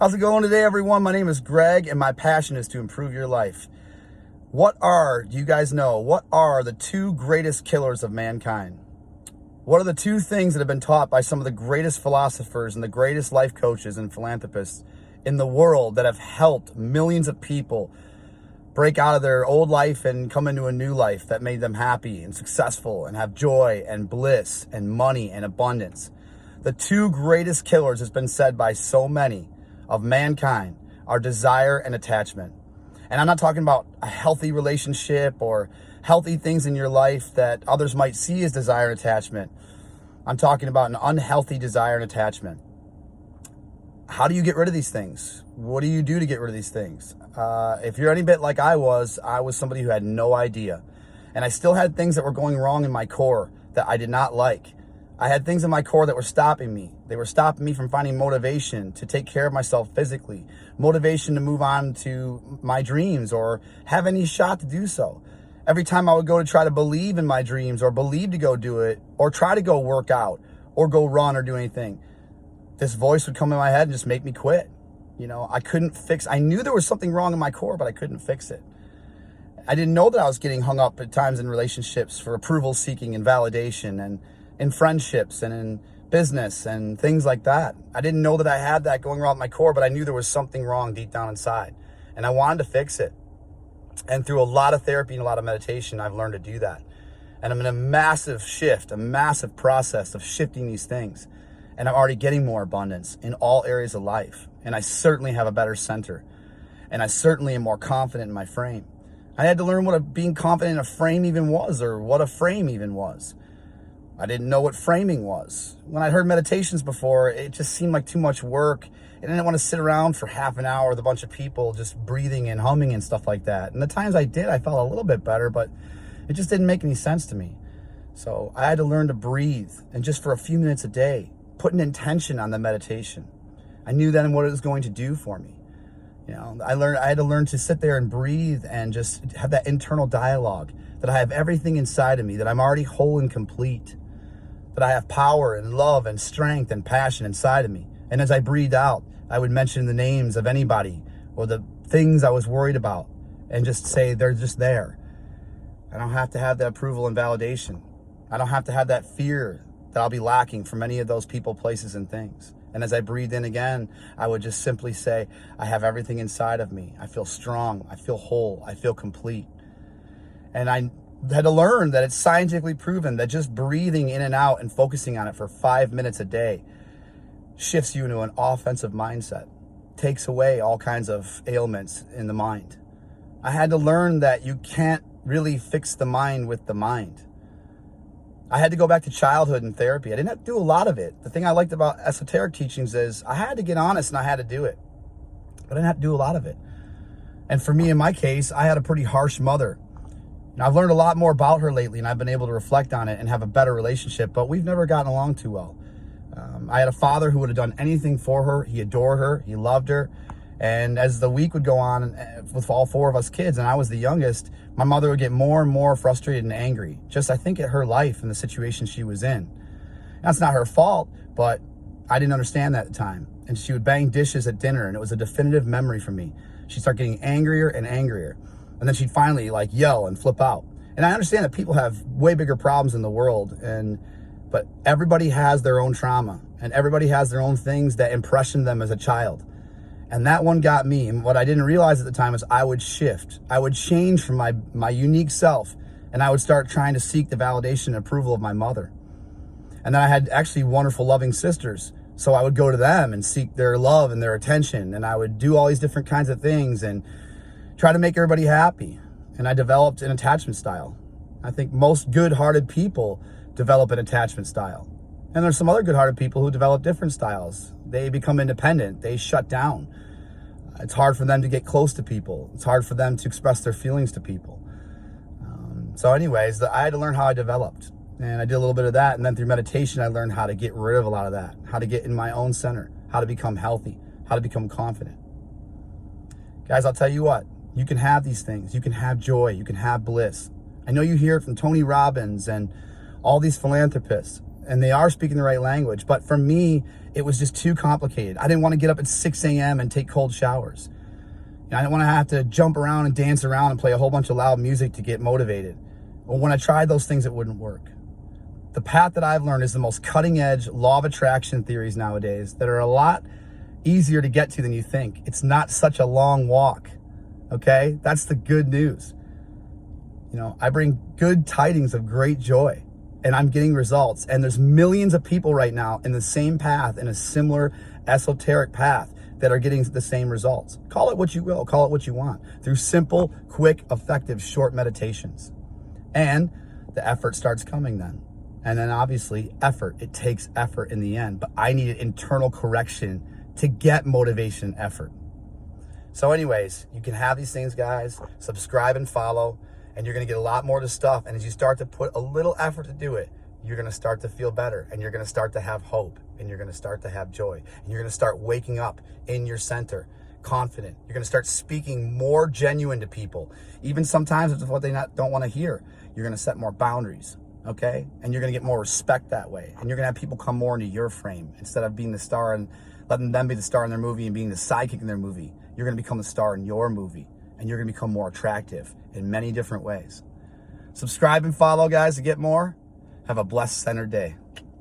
How's it going today, everyone? My name is Greg, and my passion is to improve your life. Do you guys know, what are the two greatest killers of mankind? What are the two things that have been taught by some of the greatest philosophers and the greatest life coaches and philanthropists in the world that have helped millions of people break out of their old life and come into a new life that made them happy and successful and have joy and bliss and money and abundance? The two greatest killers, has been said by so many, of mankind are desire and attachment. And I'm not talking about a healthy relationship or healthy things in your life that others might see as desire and attachment. I'm talking about an unhealthy desire and attachment. How do you get rid of these things? What do you do to get rid of these things? If you're any bit like I was somebody who had no idea. And I still had things that were going wrong in my core that I did not like. I had things in my core that were stopping me. They were stopping me from finding motivation to take care of myself physically, motivation to move on to my dreams or have any shot to do so. Every time I would go to try to believe in my dreams or believe to go do it or try to go work out or go run or do anything, this voice would come in my head and just make me quit. I knew there was something wrong in my core, but I couldn't fix it. I didn't know that I was getting hung up at times in relationships for approval seeking and validation, and in friendships and in business and things like that. I didn't know that I had that going wrong with my core, but I knew there was something wrong deep down inside, and I wanted to fix it. And through a lot of therapy and a lot of meditation, I've learned to do that. And I'm in a massive shift, a massive process of shifting these things. And I'm already getting more abundance in all areas of life. And I certainly have a better center. And I certainly am more confident in my frame. I had to learn what being confident in a frame even was, or what a frame even was. I didn't know what framing was. When I heard meditations before, it just seemed like too much work. And I didn't want to sit around for half an hour with a bunch of people just breathing and humming and stuff like that. And the times I did, I felt a little bit better, but it just didn't make any sense to me. So I had to learn to breathe, and just for a few minutes a day, put an intention on the meditation. I knew then what it was going to do for me. I had to learn to sit there and breathe and just have that internal dialogue that I have everything inside of me, that I'm already whole and complete, that I have power and love and strength and passion inside of me. And as I breathed out, I would mention the names of anybody or the things I was worried about and just say they're just there. I don't have to have that approval and validation. I don't have to have that fear that I'll be lacking from any of those people, places, and things. And as I breathed in again, I would just simply say, I have everything inside of me. I feel strong. I feel whole. I feel complete. And I had to learn that it's scientifically proven that just breathing in and out and focusing on it for 5 minutes a day shifts you into an offensive mindset, takes away all kinds of ailments in the mind. I had to learn that you can't really fix the mind with the mind. I had to go back to childhood and therapy. I didn't have to do a lot of it. The thing I liked about esoteric teachings is I had to get honest and I had to do it, but I didn't have to do a lot of it. And for me, in my case, I had a pretty harsh mother. Now, I've learned a lot more about her lately, and I've been able to reflect on it and have a better relationship, but we've never gotten along too well. I had a father who would have done anything for her. He adored her. He loved her. And as the week would go on with all four of us kids, and I was the youngest, my mother would get more and more frustrated and angry, just I think at her life and the situation she was in. That's not her fault, but I didn't understand that at the time. And she would bang dishes at dinner, and it was a definitive memory for me. She'd start getting angrier and angrier. And then she'd finally yell and flip out. And I understand that people have way bigger problems in the world, but everybody has their own trauma, and everybody has their own things that impressioned them as a child. And that one got me. And what I didn't realize at the time is I would shift. I would change from my unique self, and I would start trying to seek the validation and approval of my mother. And then I had actually wonderful, loving sisters. So I would go to them and seek their love and their attention. And I would do all these different kinds of things and try to make everybody happy. And I developed an attachment style. I think most good-hearted people develop an attachment style. And there's some other good-hearted people who develop different styles. They become independent. They shut down. It's hard for them to get close to people. It's hard for them to express their feelings to people. So anyways, I had to learn how I developed. And I did a little bit of that. And then through meditation, I learned how to get rid of a lot of that, how to get in my own center, how to become healthy, how to become confident. Guys, I'll tell you what, you can have these things. You can have joy. You can have bliss. I know you hear it from Tony Robbins and all these philanthropists. and they are speaking the right language. But for me, it was just too complicated. I didn't want to get up at 6 a.m. and take cold showers. I didn't want to have to jump around and dance around and play a whole bunch of loud music to get motivated. Well, when I tried those things, it wouldn't work. The path that I've learned is the most cutting edge law of attraction theories nowadays that are a lot easier to get to than you think. It's not such a long walk. Okay? That's the good news. I bring good tidings of great joy, and I'm getting results. And there's millions of people right now in the same path, in a similar esoteric path, that are getting the same results. Call it what you will, call it what you want, through simple, quick, effective, short meditations. And the effort starts coming then. And then obviously effort, it takes effort in the end, but I needed internal correction to get motivation and effort. So anyways, you can have these things, guys. Subscribe and follow, and you're gonna get a lot more of the stuff. And as you start to put a little effort to do it, you're gonna start to feel better, and you're gonna start to have hope, and you're gonna start to have joy, and you're gonna start waking up in your center, confident. You're gonna start speaking more genuine to people, even sometimes it's what they don't wanna hear. You're gonna set more boundaries, okay? And you're gonna get more respect that way, and you're gonna have people come more into your frame instead of being the star and letting them be the star in their movie and being the sidekick in their movie. You're gonna become the star in your movie, and you're gonna become more attractive in many different ways. Subscribe and follow, guys, to get more. Have a blessed centered day.